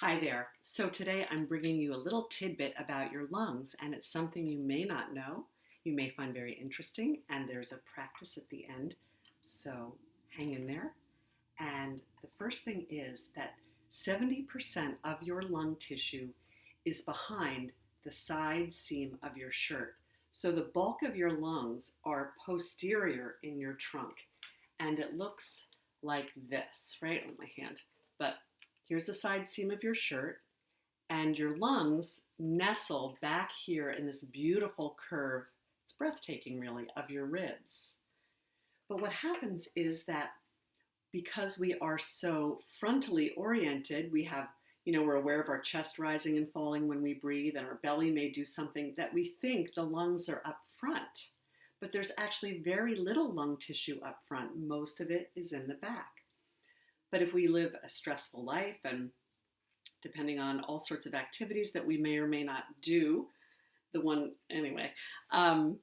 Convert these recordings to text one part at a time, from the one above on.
Hi there. So today I'm bringing you a little tidbit about your lungs, and it's something you may not know. You may find very interesting, and there's a practice at the end. So hang in there. And the first thing is that 70% of your lung tissue is behind the side seam of your shirt. So the bulk of your lungs are posterior in your trunk, and it looks like this, right on my hand. But here's the side seam of your shirt, and your lungs nestle back here in this beautiful curve. It's breathtaking, really, of your ribs. But what happens is that because we are so frontally oriented, we're aware of our chest rising and falling when we breathe, and our belly may do something that we think the lungs are up front. But there's actually very little lung tissue up front. Most of it is in the back. But if we live a stressful life, and depending on all sorts of activities that we may or may not do, um,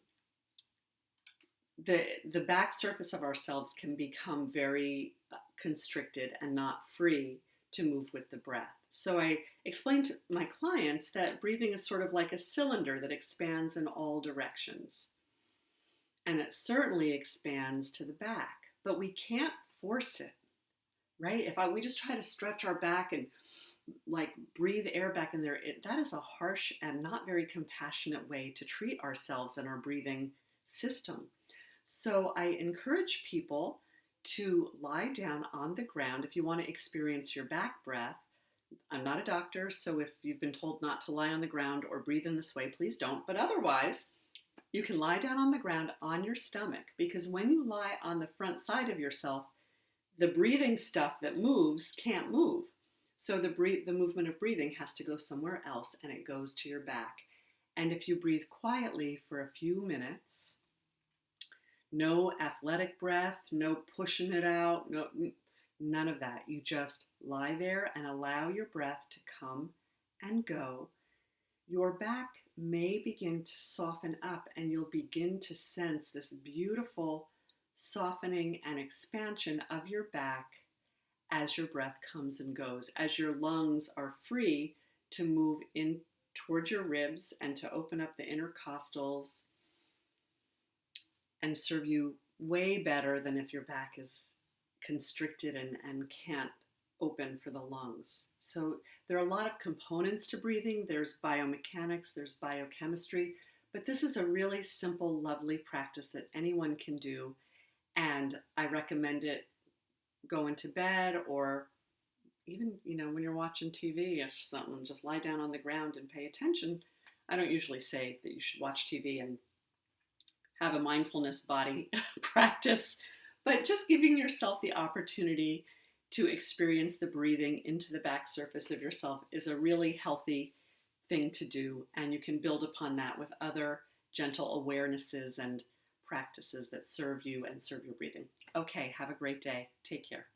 the back surface of ourselves can become very constricted and not free to move with the breath. So I explain to my clients that breathing is sort of like a cylinder that expands in all directions. And it certainly expands to the back, but we can't force it, right? We just try to stretch our back and like breathe air back in there, that is a harsh and not very compassionate way to treat ourselves and our breathing system. So I encourage people to lie down on the ground if you want to experience your back breath. I'm not a doctor, so if you've been told not to lie on the ground or breathe in this way, please don't. But otherwise, you can lie down on the ground on your stomach, because when you lie on the front side of yourself, the breathing stuff that moves can't move. So the movement of breathing has to go somewhere else, and it goes to your back. And if you breathe quietly for a few minutes, no athletic breath, no pushing it out, none of that. You just lie there and allow your breath to come and go. Your back may begin to soften up, and you'll begin to sense this beautiful softening and expansion of your back as your breath comes and goes, as your lungs are free to move in towards your ribs and to open up the intercostals and serve you way better than if your back is constricted and can't open for the lungs. So there are a lot of components to breathing. There's biomechanics, there's biochemistry, but this is a really simple, lovely practice that anyone can do. And I recommend it going to bed, or even, when you're watching TV or something, just lie down on the ground and pay attention. I don't usually say that you should watch TV and have a mindfulness body practice, but just giving yourself the opportunity to experience the breathing into the back surface of yourself is a really healthy thing to do. And you can build upon that with other gentle awarenesses and practices that serve you and serve your breathing. Okay, have a great day. Take care.